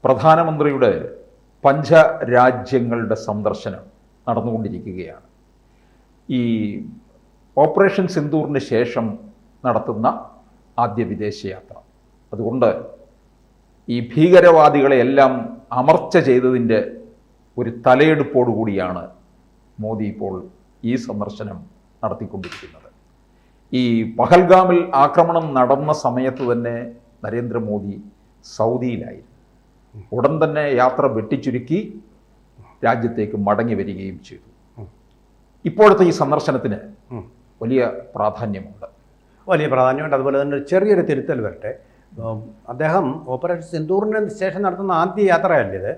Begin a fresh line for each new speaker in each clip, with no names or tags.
പ്രധാനമന്ത്രിയുടെ പഞ്ചരാജ്യങ്ങളുടെ സന്ദർശനം നടന്നുകൊണ്ടിരിക്കുകയാണ്. ഈ ഓപ്പറേഷൻ സിന്ദൂറിന് ശേഷം നടത്തുന്ന ആദ്യ വിദേശയാത്ര. അതുകൊണ്ട് ഈ ഭീകരവാദികളെയെല്ലാം അമർച്ച ചെയ്തതിൻ്റെ ഒരു തലയെടുപ്പോടുകൂടിയാണ് മോദി ഇപ്പോൾ ഈ സന്ദർശനം നടത്തിക്കൊണ്ടിരിക്കുന്നത്. ഈ പഹൽഗാമിൽ ആക്രമണം നടന്ന സമയത്ത് തന്നെ നരേന്ദ്രമോദി സൗദിയിലായിരുന്നു. ഉടൻ തന്നെ യാത്ര വെട്ടിച്ചുരുക്കി രാജ്യത്തേക്ക് മടങ്ങി വരികയും ചെയ്തു. ഇപ്പോഴത്തെ ഈ സന്ദർശനത്തിന് വലിയ പ്രാധാന്യമുണ്ട്.
അതുപോലെ തന്നെ ചെറിയൊരു തിരുത്തൽ വരട്ടെ. അദ്ദേഹം ഓപ്പറേഷൻ സിന്ദൂറിന് ശേഷം നടത്തുന്ന ആദ്യ യാത്രയല്ലേത്.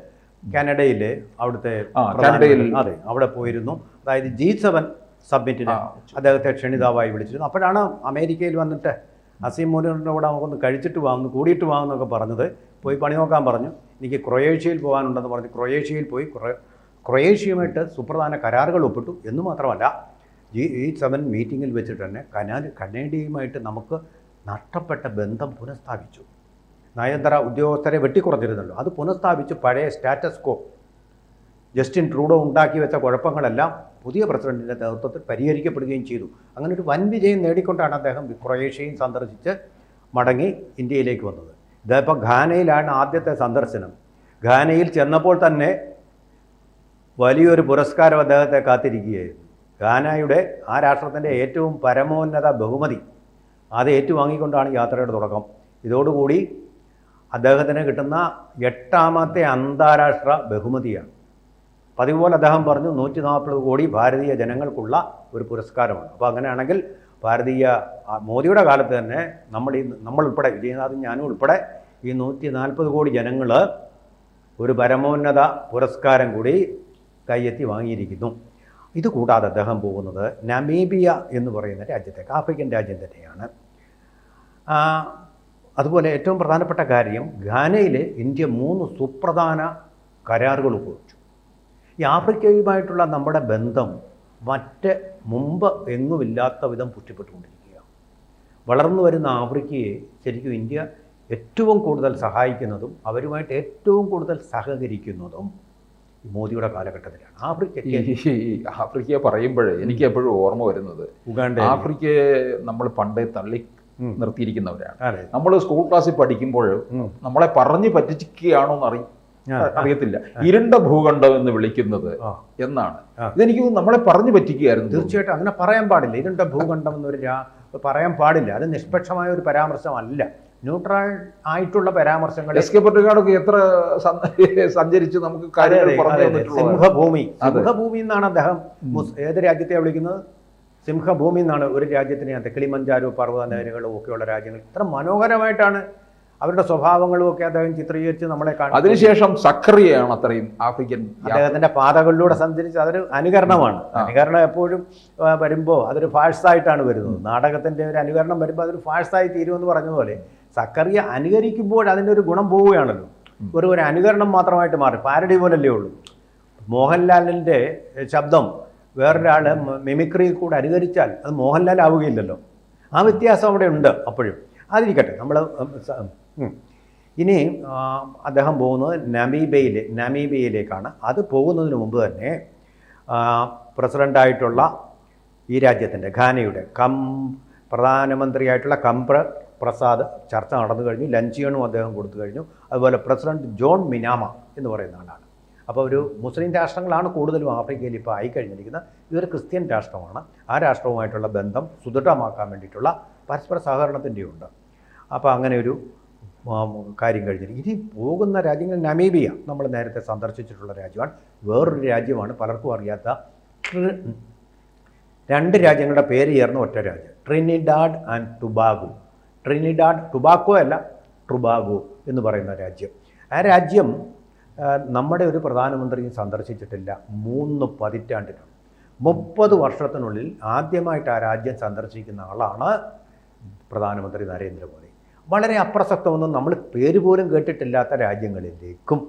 കാനഡയിൽ അവിടുത്തെ അതെ, അവിടെ പോയിരുന്നു. അതായത് G7 സബ്മിറ്റിന് അദ്ദേഹത്തെ ക്ഷണിതാവായി വിളിച്ചിരുന്നു. അപ്പോഴാണ് അമേരിക്കയിൽ വന്നിട്ട് അസീം മുനീറിൻ്റെ കൂടെ നമുക്കൊന്ന് കഴിച്ചിട്ട് വാങ്ങുന്നു, കൂടിയിട്ട് വാങ്ങുന്നൊക്കെ പറഞ്ഞത്. പോയി പണി നോക്കാൻ പറഞ്ഞു. എനിക്ക് ക്രൊയേഷ്യയിൽ പോകാനുണ്ടെന്ന് പറഞ്ഞ് ക്രൊയേഷ്യയിൽ പോയി ക്രൊയേഷ്യയുമായിട്ട് സുപ്രധാന കരാറുകൾ ഒപ്പിട്ടു. എന്ന് മാത്രമല്ല G7 മീറ്റിങ്ങിൽ വെച്ചിട്ട് തന്നെ കനേഡിയയുമായിട്ട് നമുക്ക് നഷ്ടപ്പെട്ട ബന്ധം പുനഃസ്ഥാപിച്ചു. നയതന്ത്ര ഉദ്യോഗസ്ഥരെ വെട്ടിക്കുറച്ചിരുന്നല്ലോ, അത് പുനഃസ്ഥാപിച്ച് പഴയ സ്റ്റാറ്റസ് കോ, ജസ്റ്റിൻ ട്രൂഡോ ഉണ്ടാക്കി വെച്ച കുഴപ്പങ്ങളെല്ലാം പുതിയ പ്രസിഡന്റിൻ്റെ നേതൃത്വത്തിൽ പരിഹരിക്കപ്പെടുകയും ചെയ്തു. അങ്ങനെ ഒരു വൻ വിജയം നേടിക്കൊണ്ടാണ് അദ്ദേഹം ക്രൊയേഷ്യയും സന്ദർശിച്ച് മടങ്ങി ഇന്ത്യയിലേക്ക് വന്നത്. ഇതിപ്പോൾ ഘാനയിലാണ് ആദ്യത്തെ സന്ദർശനം. ഘാനയിൽ ചെന്നപ്പോൾ തന്നെ വലിയൊരു പുരസ്കാരം അദ്ദേഹത്തെ കാത്തിരിക്കുകയായിരുന്നു. ഘാനയുടെ ആ രാഷ്ട്രത്തിൻ്റെ ഏറ്റവും പരമോന്നത ബഹുമതി അത് ഏറ്റുവാങ്ങിക്കൊണ്ടാണ് യാത്രയുടെ തുടക്കം. ഇതോടുകൂടി അദ്ദേഹത്തിന് കിട്ടുന്ന 8ാമത്തെ അന്താരാഷ്ട്ര ബഹുമതിയാണ്. പതിവ് പോലെ അദ്ദേഹം പറഞ്ഞു 140 കോടി ഭാരതീയ ജനങ്ങൾക്കുള്ള ഒരു പുരസ്കാരമാണ്. അപ്പോൾ അങ്ങനെയാണെങ്കിൽ മോദിയുടെ കാലത്ത് തന്നെ നമ്മൾ ഉൾപ്പെടെ, വിജയനാഥും ഞാനും ഉൾപ്പെടെ ഈ 140 കോടി ജനങ്ങൾ ഒരു പരമോന്നത പുരസ്കാരം കൂടി കയ്യെത്തി വാങ്ങിയിരിക്കുന്നു. ഇതുകൂടാതെ അദ്ദേഹം പോകുന്നത് നമീബിയ എന്ന് പറയുന്ന രാജ്യത്തേക്ക്, ആഫ്രിക്കൻ രാജ്യം തന്നെയാണ്. അതുപോലെ ഏറ്റവും പ്രധാനപ്പെട്ട കാര്യം, ഘാനയിൽ ഇന്ത്യ 3 സുപ്രധാന കരാറുകൾ ഒപ്പുവെച്ചു. ഈ ആഫ്രിക്കയുമായിട്ടുള്ള നമ്മുടെ ബന്ധം മുമ്പ് എങ്ങുമില്ലാത്ത വിധം പുഷ്ടിപ്പെട്ടുകൊണ്ടിരിക്കുകയാണ്. വളർന്നു വരുന്ന ആഫ്രിക്കയെ ശരിക്കും ഇന്ത്യ ഏറ്റവും കൂടുതൽ സഹായിക്കുന്നതും അവരുമായിട്ട് ഏറ്റവും കൂടുതൽ സഹകരിക്കുന്നതും മോദിയുടെ കാലഘട്ടത്തിലാണ്.
ആഫ്രിക്കയെ പറയുമ്പോൾ എനിക്ക് എപ്പോഴും ഓർമ്മ വരുന്നത് ഉഗാണ്ട. ആഫ്രിക്കയെ നമ്മൾ പണ്ടേ തള്ളി നിർത്തിയിരിക്കുന്നവരാണ്. നമ്മൾ സ്കൂൾ ക്ലാസ്സിൽ പഠിക്കുമ്പോൾ നമ്മളെ പറഞ്ഞു പറ്റിക്കുകയാണോ എന്ന് അറിയത്തില്ല. ഇരുണ്ട ഭൂഖണ്ഡം എന്ന് വിളിക്കുന്നത് എന്നാണ്. ഇതെനിക്ക് നമ്മളെ പറഞ്ഞു പറ്റിക്കുകയായിരുന്നു.
തീർച്ചയായിട്ടും അങ്ങനെ പറയാൻ പാടില്ല. ഇരുണ്ട ഭൂഖണ്ഡം എന്നൊരു പറയാൻ പാടില്ല. അത് നിഷ്പക്ഷമായ ഒരു പരാമർശമല്ല. ന്യൂട്രൽ ആയിട്ടുള്ള പരാമർശങ്ങൾ.
എത്ര സഞ്ചരിച്ച് നമുക്ക്
സിംഹഭൂമി എന്നാണ് അദ്ദേഹം ഏത് രാജ്യത്തെ വിളിക്കുന്നത്? സിംഹഭൂമി എന്നാണ് ഒരു രാജ്യത്തിനകത്ത്. കിളിമഞ്ചാരോ പർവ്വതനിരകളും ഒക്കെയുള്ള രാജ്യങ്ങൾ ഇത്ര മനോഹരമായിട്ടാണ് അവരുടെ സ്വഭാവങ്ങളും ഒക്കെ അദ്ദേഹം ചിത്രീകരിച്ച് നമ്മളെ കാണും.
അതിനുശേഷം സക്രിയയാണ് അത്രയും ആഫ്രിക്കൻ
അദ്ദേഹത്തിന്റെ പാതകളിലൂടെ സഞ്ചരിച്ച് അതൊരു അനുകരണമാണ്. അനുകരണം എപ്പോഴും വരുമ്പോൾ അതൊരു ഫാഴ്സായിട്ടാണ് വരുന്നത്. നാടകത്തിന്റെ ഒരു അനുകരണം വരുമ്പോൾ അതൊരു ഫാഴ്സായി തീരുമെന്ന് പറഞ്ഞതുപോലെ സക്കറിയ അനുകരിക്കുമ്പോൾ അതിൻ്റെ ഒരു ഗുണം പോവുകയാണല്ലോ. ഒരു അനുകരണം മാത്രമായിട്ട് മാറി, പാരഡി പോലല്ലേ ഉള്ളൂ. മോഹൻലാലിൻ്റെ ശബ്ദം വേറൊരാൾ മിമിക്രിയിൽ കൂടെ അനുകരിച്ചാൽ അത് മോഹൻലാൽ ആവുകയില്ലല്ലോ. ആ വ്യത്യാസം അവിടെ ഉണ്ട്. അപ്പോഴും അതിരിക്കട്ടെ. നമ്മൾ ഇനി അദ്ദേഹം പോകുന്നത് നമീബിയയിലേക്കാണ്. അത് പോകുന്നതിന് മുമ്പ് തന്നെ പ്രസിഡൻ്റായിട്ടുള്ള ഈ രാജ്യത്തിൻ്റെ ഘാനയുടെ പ്രധാനമന്ത്രിയായിട്ടുള്ള കംപ്ര പ്രസാദ് ചർച്ച നടന്നു കഴിഞ്ഞു. ലഞ്ചിയണും അദ്ദേഹം കൊടുത്തു കഴിഞ്ഞു. അതുപോലെ പ്രസിഡന്റ് ജോൺ മിനാമ എന്ന് പറയുന്ന ആളാണ്. അപ്പോൾ ഒരു മുസ്ലിം രാഷ്ട്രങ്ങളാണ് കൂടുതലും ആഫ്രിക്കയിൽ ഇപ്പോൾ ആയിക്കഴിഞ്ഞിരിക്കുന്നത്. ഇതൊരു ക്രിസ്ത്യൻ രാഷ്ട്രമാണ്. ആ രാഷ്ട്രവുമായിട്ടുള്ള ബന്ധം സുദൃഢമാക്കാൻ വേണ്ടിയിട്ടുള്ള പരസ്പര സഹകരണത്തിൻ്റെ ഉണ്ട്. അപ്പോൾ അങ്ങനെ ഒരു കാര്യം കഴിഞ്ഞിരിക്കും. ഇനി പോകുന്ന രാജ്യങ്ങൾ നമീബിയ നമ്മൾ നേരത്തെ സന്ദർശിച്ചിട്ടുള്ള രാജ്യമാണ്. വേറൊരു രാജ്യമാണ് പലർക്കും അറിയാത്ത 2 രാജ്യങ്ങളുടെ പേര് ചേർന്ന ഒറ്റ രാജ്യം, ട്രിനിഡാഡ് ആൻഡ് ടുബാഗോ. ടുബാക്കോ അല്ല, ടുബാഗോ എന്ന് പറയുന്ന രാജ്യം. ആ രാജ്യം നമ്മുടെ ഒരു പ്രധാനമന്ത്രിയും സന്ദർശിച്ചിട്ടില്ല 3 പതിറ്റാണ്ടിനാണ്. 30 വർഷത്തിനുള്ളിൽ ആദ്യമായിട്ട് ആ രാജ്യം സന്ദർശിക്കുന്ന ആളാണ് പ്രധാനമന്ത്രി നരേന്ദ്രമോദി. വളരെ അപ്രസക്തമൊന്നും നമ്മൾ പേര് പോലും കേട്ടിട്ടില്ലാത്ത രാജ്യങ്ങളിലേക്കും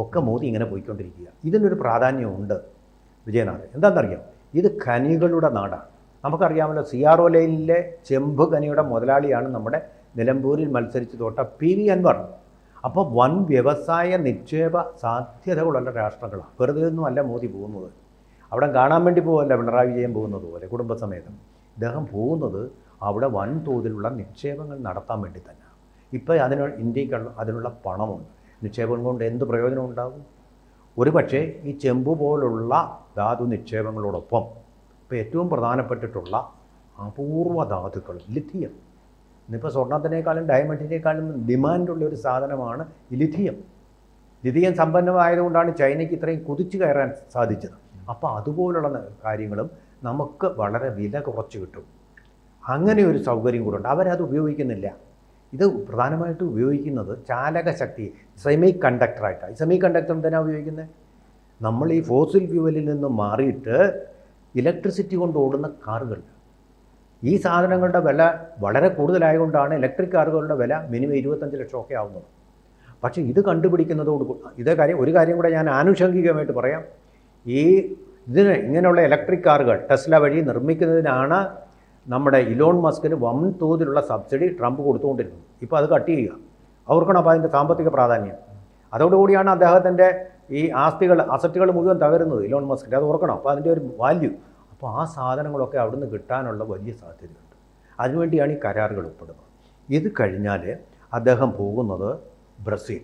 ഒക്കെ മോദി ഇങ്ങനെ പോയിക്കൊണ്ടിരിക്കുക. ഇതിനൊരു പ്രാധാന്യമുണ്ട് വിജയനാഥ്. എന്താണെന്നറിയാം, ഇത് ഖനികളുടെ നാടാണ്. നമുക്കറിയാമല്ലോ, സിയാറോ ലൈനിലെ ചെമ്പ് ഖനിയുടെ മുതലാളിയാണ് നമ്മുടെ നിലമ്പൂരിൽ മത്സരിച്ച് തോട്ട PV അൻവർ. അപ്പോൾ വൻ വ്യവസായ നിക്ഷേപ സാധ്യതകളുള്ള രാഷ്ട്രങ്ങളാണ്. വെറുതെ ഒന്നും അല്ല മോദി പോകുന്നത്. അവിടെ കാണാൻ വേണ്ടി പോകുമല്ല പിണറായി വിജയൻ പോകുന്നത് പോലെ കുടുംബസമേതം. ഇദ്ദേഹം പോകുന്നത് അവിടെ വൻതോതിലുള്ള നിക്ഷേപങ്ങൾ നടത്താൻ വേണ്ടി തന്നെ. ഇപ്പോൾ ഇന്ത്യക്ക് അതിനുള്ള പണമുണ്ട്. നിക്ഷേപം കൊണ്ട് എന്ത് പ്രയോജനം ഉണ്ടാകും? ഒരു പക്ഷേ ഈ ചെമ്പ് പോലുള്ള ധാതു നിക്ഷേപങ്ങളോടൊപ്പം ഇപ്പോൾ ഏറ്റവും പ്രധാനപ്പെട്ടിട്ടുള്ള അപൂർവ ധാതുക്കൾ ലിഥിയം. ഇന്നിപ്പോൾ സ്വർണ്ണത്തിനേക്കാളും ഡയമണ്ടിനേക്കാളും ഡിമാൻഡുള്ള ഒരു സാധനമാണ് ഈ ലിഥിയം. ലിഥിയം സമ്പന്നമായതുകൊണ്ടാണ് ചൈനയ്ക്ക് ഇത്രയും കുതിച്ചു കയറാൻ സാധിച്ചത്. അപ്പോൾ അതുപോലുള്ള കാര്യങ്ങളും നമുക്ക് വളരെ വില കുറച്ച് കിട്ടും. അങ്ങനെ ഒരു സൗകര്യം കൂടെ ഉണ്ട്. അവരത് ഉപയോഗിക്കുന്നില്ല. ഇത് പ്രധാനമായിട്ടും ഉപയോഗിക്കുന്നത് ചാലകശക്തി, സെമി കണ്ടക്ടറായിട്ടാണ്. ഈ സെമി കണ്ടക്ടർ എന്തിനാണ് ഉപയോഗിക്കുന്നത്? നമ്മൾ ഈ ഫോസിൽ ഫ്യൂവലിൽ നിന്ന് മാറിയിട്ട് ഇലക്ട്രിസിറ്റി കൊണ്ട് ഓടുന്ന കാറുകൾ, ഈ സാധനങ്ങളുടെ വില വളരെ കൂടുതലായതുകൊണ്ടാണ് ഇലക്ട്രിക് കാറുകളുടെ വില മിനിമം 25 ലക്ഷമൊക്കെ ആവുന്നത്. പക്ഷേ ഇത് കണ്ടുപിടിക്കുന്നതോട് ഒരു കാര്യം കൂടെ ഞാൻ ആനുഷംഗികമായിട്ട് പറയാം. ഇങ്ങനെയുള്ള ഇലക്ട്രിക് കാറുകൾ ടെസ്ല വഴി നിർമ്മിക്കുന്നതിനാണ് നമ്മുടെ ഇലോൺ മസ്കിന് വൻതോതിലുള്ള സബ്സിഡി ട്രംപ് കൊടുത്തുകൊണ്ടിരുന്നത്. ഇപ്പോൾ അത് കട്ട് ചെയ്യുക. അവർക്കാണ് അപ്പോൾ അതിൻ്റെ സാമ്പത്തിക പ്രാധാന്യം. അതോടുകൂടിയാണ് അദ്ദേഹത്തിൻ്റെ ഈ അസറ്റുകൾ മുഴുവൻ തകരുന്നത് ഇലോൺ മസ്കിൻ്റെ. അത് ഓർക്കണം. അപ്പോൾ അതിൻ്റെ ഒരു വാല്യൂ. അപ്പോൾ ആ സാധനങ്ങളൊക്കെ അവിടുന്ന് കിട്ടാനുള്ള വലിയ സാധ്യതയുണ്ട്. അതിനുവേണ്ടിയാണ് ഈ കരാറുകൾ ഒപ്പിടുന്നത്. ഇത് കഴിഞ്ഞാൽ അദ്ദേഹം പോകുന്നത് ബ്രസീൽ.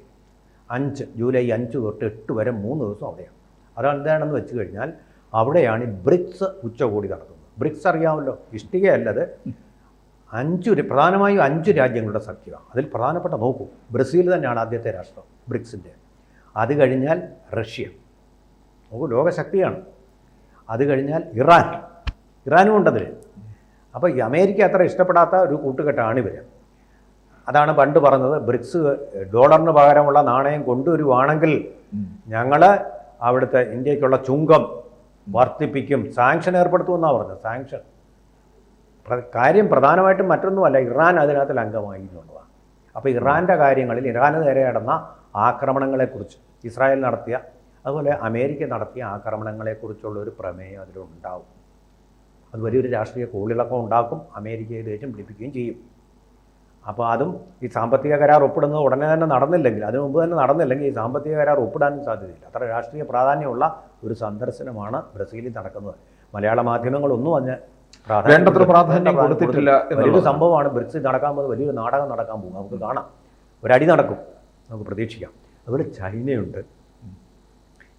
ജൂലൈ 5 തൊട്ട് 8 വരെ 3 ദിവസം അവിടെയാണ്. അതെന്താണെന്ന് വെച്ച് കഴിഞ്ഞാൽ അവിടെയാണ് ബ്രിക്സ് ഉച്ചകോടി നടക്കുന്നത്. ബ്രിക്സ് അറിയാമല്ലോ, ഇഷ്ടികയല്ലത്. പ്രധാനമായും 5 രാജ്യങ്ങളുടെ സഖ്യമാണ്. അതിൽ പ്രധാനപ്പെട്ട നോക്കൂ, ബ്രസീൽ തന്നെയാണ് ആദ്യത്തെ രാഷ്ട്രം ബ്രിക്സിൻ്റെ. അത് കഴിഞ്ഞാൽ റഷ്യ, നോക്കൂ ലോകശക്തിയാണ്. അത് കഴിഞ്ഞാൽ ഇറാനും ഉണ്ടതിൽ. അപ്പോൾ ഈ അമേരിക്ക അത്ര ഇഷ്ടപ്പെടാത്ത ഒരു കൂട്ടുകെട്ടാണ് ഇവർ. അതാണ് പണ്ട് പറഞ്ഞത്, ബ്രിക്സ് ഡോളറിന് പകരമുള്ള നാണയം കൊണ്ടുവരുവാണെങ്കിൽ ഞങ്ങൾ അവിടുത്തെ ഇന്ത്യക്കുള്ള ചുങ്കം വർദ്ധിപ്പിക്കും, സാങ്ഷൻ ഏർപ്പെടുത്തുമെന്നാണ് പറഞ്ഞത്. സാങ്ഷൻ കാര്യം പ്രധാനമായിട്ടും മറ്റൊന്നുമല്ല, ഇറാൻ അതിനകത്തിൽ അംഗമായി എന്നുള്ളതാണ്. അപ്പോൾ ഇറാൻ്റെ കാര്യങ്ങളിൽ ഇറാന് നേരെ നടന്ന ആക്രമണങ്ങളെക്കുറിച്ച് ഇസ്രായേൽ നടത്തിയ, അതുപോലെ അമേരിക്ക നടത്തിയ ആക്രമണങ്ങളെക്കുറിച്ചുള്ള ഒരു പ്രമേയം അതിലുണ്ടാവും. അത് വലിയൊരു രാഷ്ട്രീയ കോളിളക്കം ഉണ്ടാക്കും, അമേരിക്കയെ ദേഷ്യം പിടിപ്പിക്കുകയും ചെയ്യും. അപ്പോൾ അതും ഈ സാമ്പത്തിക കരാർ ഒപ്പിടുന്നത് ഉടനെ തന്നെ നടന്നില്ലെങ്കിൽ, അതിനു മുമ്പ് തന്നെ നടന്നില്ലെങ്കിൽ ഈ സാമ്പത്തിക കരാർ ഒപ്പിടാനും സാധ്യതയില്ല. അത്ര രാഷ്ട്രീയ പ്രാധാന്യമുള്ള ഒരു സന്ദർശനമാണ് ബ്രസീലിൽ നടക്കുന്നത്. മലയാള മാധ്യമങ്ങളൊന്നും അതിന്
വേണ്ടത്ര പ്രാധാന്യം കൊടുത്തിട്ടില്ല.
വലിയൊരു സംഭവമാണ് ബ്രിക്സ് നടക്കാൻ പോകുന്നത്. വലിയൊരു നാടകം നടക്കാൻ പോകും. നമുക്ക് കാണാം, ഒരടി നടക്കും, നമുക്ക് പ്രതീക്ഷിക്കാം. അതുപോലെ ചൈനയുണ്ട്.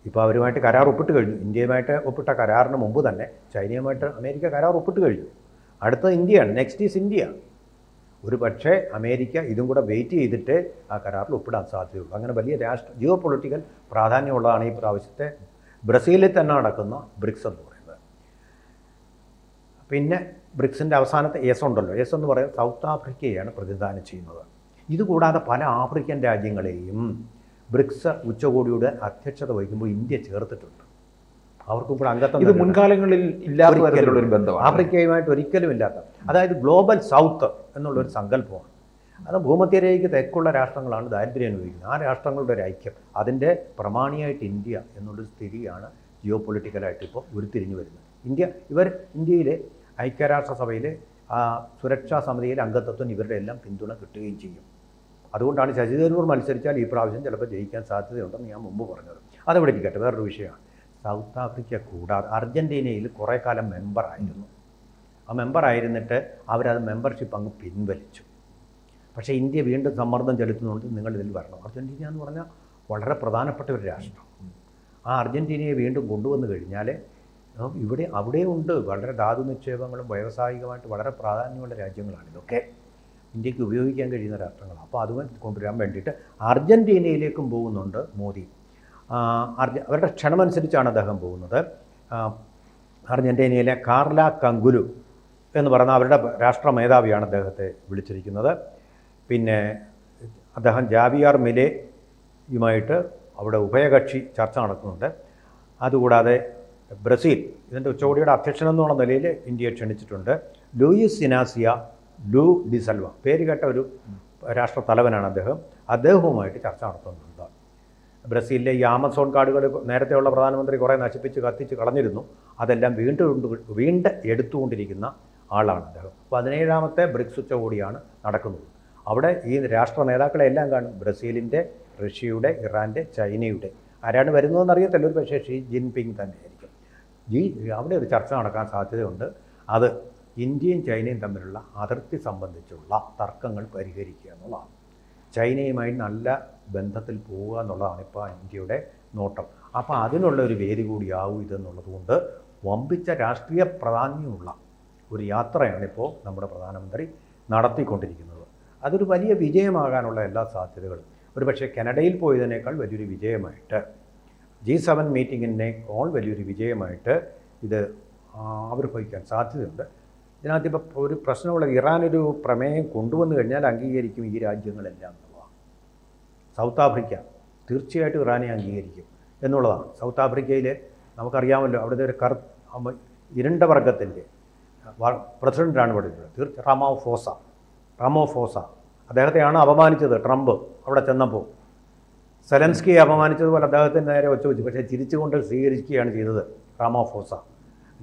ഇപ്പോൾ അവരുമായിട്ട് കരാർ ഒപ്പിട്ട് കഴിഞ്ഞു. ഇന്ത്യയുമായിട്ട് ഒപ്പിട്ട കരാറിന് മുമ്പ് തന്നെ ചൈനയുമായിട്ട് അമേരിക്ക കരാർ ഒപ്പിട്ട് കഴിഞ്ഞു. അടുത്ത ഇന്ത്യയാണ്, നെക്സ്റ്റ് ഈസ് ഇന്ത്യ. ഒരു പക്ഷേ അമേരിക്ക ഇതും കൂടെ വെയിറ്റ് ചെയ്തിട്ട് ആ കരാറിൽ ഒപ്പിടാൻ സാധ്യതയുള്ളൂ. അങ്ങനെ വലിയ ജിയോ പൊളിറ്റിക്കൽ പ്രാധാന്യമുള്ളതാണ് ഈ പ്രാവശ്യത്തെ ബ്രസീലിൽ തന്നെ നടക്കുന്ന ബ്രിക്സ് എന്ന് പറയുന്നത്. പിന്നെ ബ്രിക്സിൻ്റെ അവസാനത്തെ എസ് ഉണ്ടല്ലോ, എസ് എന്ന് പറയുന്നത് സൗത്ത് ആഫ്രിക്കയാണ് പ്രതിനിധാനം ചെയ്യുന്നത്. ഇതുകൂടാതെ പല ആഫ്രിക്കൻ രാജ്യങ്ങളെയും ബ്രിക്സ് ഉച്ചകോടിയുടെ അധ്യക്ഷത വഹിക്കുമ്പോൾ ഇന്ത്യ ചേർത്തിട്ടുണ്ട്. അവർക്കും കൂടെ അംഗത്വം. ഇത്
മുൻകാലങ്ങളിൽ ഇല്ലാത്ത ബന്ധമാണ്,
ആഫ്രിക്കയുമായിട്ട് ഒരിക്കലും ഇല്ലാത്ത. അതായത് ഗ്ലോബൽ സൗത്ത് എന്നുള്ളൊരു സങ്കല്പമാണ്. അത് ഭൂമധ്യരേഖയ്ക്ക് തെക്കുള്ള രാഷ്ട്രങ്ങളാണ് ദാരിദ്ര്യം അനുഭവിക്കുന്നത്. ആ രാഷ്ട്രങ്ങളുടെ ഒരു ഐക്യം, അതിൻ്റെ പ്രമാണിയായിട്ട് ഇന്ത്യ എന്നുള്ളൊരു സ്ഥിതിയാണ് ജിയോ പൊളിറ്റിക്കലായിട്ട് ഇപ്പോൾ ഉരുത്തിരിഞ്ഞു വരുന്നത്. ഇന്ത്യയിലെ ഐക്യരാഷ്ട്രസഭയിലെ സുരക്ഷാ സമിതിയിലെ അംഗത്വത്തിന് ഇവരുടെ എല്ലാം പിന്തുണ കിട്ടുകയും ചെയ്യും. അതുകൊണ്ടാണ് ശശി തരൂർ മത്സരിച്ചാൽ ഈ പ്രാവശ്യം ചിലപ്പോൾ ജയിക്കാൻ സാധ്യതയുണ്ടെന്ന് ഞാൻ മുമ്പ് പറഞ്ഞത്. അതവിടെ ഇരിക്കട്ടെ, വേറൊരു വിഷയമാണ്. സൗത്ത് ആഫ്രിക്ക കൂടാതെ അർജൻറ്റീനയിൽ കുറേ കാലം മെമ്പറായിരുന്നു. ആ മെമ്പറായിരുന്നിട്ട് അവരത് മെമ്പർഷിപ്പ് അങ്ങ് പിൻവലിച്ചു. പക്ഷേ ഇന്ത്യ വീണ്ടും സമ്മർദ്ദം ചെലുത്തുന്നുണ്ട്, നിങ്ങളിതിൽ വരണം. അർജൻറ്റീന എന്ന് പറഞ്ഞാൽ വളരെ പ്രധാനപ്പെട്ട ഒരു രാഷ്ട്രം. ആ അർജൻറ്റീനയെ വീണ്ടും കൊണ്ടുവന്നു കഴിഞ്ഞാൽ അവിടെ ഉണ്ട് വളരെ ധാതു നിക്ഷേപങ്ങളും വ്യാവസായികമായിട്ട് വളരെ പ്രാധാന്യമുള്ള രാജ്യങ്ങളാണ് ഇതൊക്കെ. ഇന്ത്യക്ക് ഉപയോഗിക്കാൻ കഴിയുന്ന രാഷ്ട്രങ്ങളാണ്. അപ്പോൾ അത് കൊണ്ടുവരാൻ വേണ്ടിയിട്ട് അർജൻറ്റീനയിലേക്കും പോകുന്നുണ്ട് മോദി. അവരുടെ ക്ഷണമനുസരിച്ചാണ് അദ്ദേഹം പോകുന്നത്. അർജൻറ്റീനയിലെ കാർല കങ്കുലു എന്ന് പറയുന്ന അവരുടെ രാഷ്ട്ര മേധാവിയാണ് അദ്ദേഹത്തെ വിളിച്ചിരിക്കുന്നത്. പിന്നെ അദ്ദേഹം ജാവിയർ മിലേയുമായിട്ട് അവിടെ ഉഭയകക്ഷി ചർച്ച നടക്കുന്നുണ്ട്. അതുകൂടാതെ ബ്രസീൽ ഇതിൻ്റെ ഉച്ചകോടിയുടെ അധ്യക്ഷനെന്നുള്ള നിലയിൽ ഇന്ത്യയെ ക്ഷണിച്ചിട്ടുണ്ട്. ലൂയിസ് ഇനാസിയ ലൂ ഡി സൽവ, പേര് കേട്ട ഒരു രാഷ്ട്രത്തലവനാണ് അദ്ദേഹം. അദ്ദേഹവുമായിട്ട് ചർച്ച നടത്തുന്നുണ്ട്. ബ്രസീലിലെ ഈ ആമസോൺ കാടുകൾ നേരത്തെയുള്ള പ്രധാനമന്ത്രി കുറേ നശിപ്പിച്ച് കത്തിച്ച് കളഞ്ഞിരുന്നു. അതെല്ലാം വീണ്ടും എടുത്തുകൊണ്ടിരിക്കുന്ന ആളാണ് അദ്ദേഹം. 17ാമത്തെ ബ്രിക്സ് ഉച്ചകോടിയാണ് നടക്കുന്നത്. അവിടെ ഈ രാഷ്ട്ര നേതാക്കളെല്ലാം കാണും. ബ്രസീലിൻ്റെ, റഷ്യയുടെ, ഇറാൻ്റെ, ചൈനയുടെ. ആരാണ് വരുന്നതെന്ന് അറിയത്തില്ല, ഒരു പക്ഷേ ഷീ ജിൻപിങ് തന്നെയായിരിക്കും. അവിടെ ഒരു ചർച്ച നടക്കാൻ സാധ്യതയുണ്ട്. അത് ഇന്ത്യയും ചൈനയും തമ്മിലുള്ള അതിർത്തി സംബന്ധിച്ചുള്ള തർക്കങ്ങൾ പരിഹരിക്കുക എന്നുള്ളതാണ്. ചൈനയുമായി നല്ല ബന്ധത്തിൽ പോവുക എന്നുള്ളതാണ് ഇപ്പോൾ ഇന്ത്യയുടെ നോട്ടം. അപ്പോൾ അതിനുള്ള ഒരു വേദി കൂടിയാവും ഇതെന്നുള്ളതുകൊണ്ട് വമ്പിച്ച രാഷ്ട്രീയ പ്രാധാന്യമുള്ള ഒരു യാത്രയാണിപ്പോൾ നമ്മുടെ പ്രധാനമന്ത്രി നടത്തിക്കൊണ്ടിരിക്കുന്നത്. അതൊരു വലിയ വിജയമാകാനുള്ള എല്ലാ സാധ്യതകളും, ഒരു പക്ഷേ കാനഡയിൽ പോയതിനേക്കാൾ വലിയൊരു വിജയമായിട്ട്, G7 മീറ്റിങ്ങിനേക്കാൾ വലിയൊരു വിജയമായിട്ട് ഇത് ആവിർഭവിക്കാൻ സാധ്യതയുണ്ട്. ഇതിനകത്തിപ്പോൾ ഒരു പ്രശ്നമുള്ളത്, ഇറാനൊരു പ്രമേയം കൊണ്ടുവന്നു കഴിഞ്ഞാൽ അംഗീകരിക്കും ഈ രാജ്യങ്ങളെല്ലാം എന്നുള്ളതാണ്. സൗത്ത് ആഫ്രിക്ക തീർച്ചയായിട്ടും ഇറാനെ അംഗീകരിക്കും എന്നുള്ളതാണ്. സൗത്ത് ആഫ്രിക്കയിൽ നമുക്കറിയാമല്ലോ, അവിടുത്തെ ഒരു ഇരുണ്ട വർഗത്തിൻ്റെ പ്രസിഡൻ്റാണ് ഇവിടെ ഉള്ളത്, റാമോഫോസ. അദ്ദേഹത്തെയാണ് അപമാനിച്ചത് ട്രംപ് അവിടെ ചെന്നപ്പോൾ. സെലൻസ്കിയെ അപമാനിച്ചതുപോലെ അദ്ദേഹത്തിന് നേരെ വെച്ചു, പക്ഷേ ചിരിച്ചുകൊണ്ട് സ്വീകരിക്കുകയാണ് ചെയ്തത് റാമോഫോസ.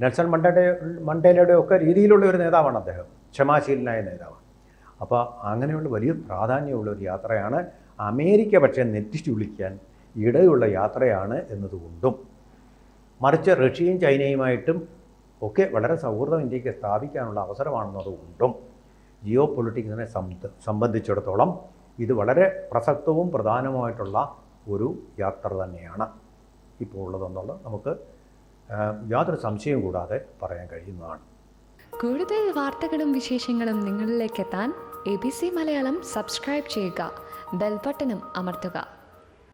നെൽസൺ മണ്ടേലയുടെ ഒക്കെ രീതിയിലുള്ള ഒരു നേതാവാണ് അദ്ദേഹം, ക്ഷമാശീലനായ നേതാവാണ്. അപ്പോൾ അങ്ങനെയുള്ള വലിയ പ്രാധാന്യമുള്ള ഒരു യാത്രയാണ്. അമേരിക്ക പക്ഷേ നെറ്റിച്ചു വിളിക്കാൻ ഇടയുള്ള യാത്രയാണ് എന്നതുകൊണ്ടും, മറിച്ച് റഷ്യയും ചൈനയുമായിട്ടും ഒക്കെ വളരെ സൗഹൃദം ഇന്ത്യക്ക് സ്ഥാപിക്കാനുള്ള അവസരമാണെന്നതുകൊണ്ടും ജിയോ പൊളിറ്റിക്സിനെ സംബന്ധിച്ചിടത്തോളം ഇത് വളരെ പ്രസക്തവും പ്രധാനവുമായിട്ടുള്ള ഒരു യാത്ര തന്നെയാണ് ഇപ്പോൾ ഉള്ളതെന്നുള്ളത് നമുക്ക് യാതൊരു സംശയവും കൂടാതെ പറയാൻ കഴിയുന്നതാണ്.
കൂടുതൽ വാർത്തകളും വിശേഷങ്ങളും നിങ്ങളിലേക്ക് എത്താൻ ABC മലയാളം സബ്സ്ക്രൈബ് ചെയ്യുക, ബെൽ ബട്ടണും അമർത്തുക.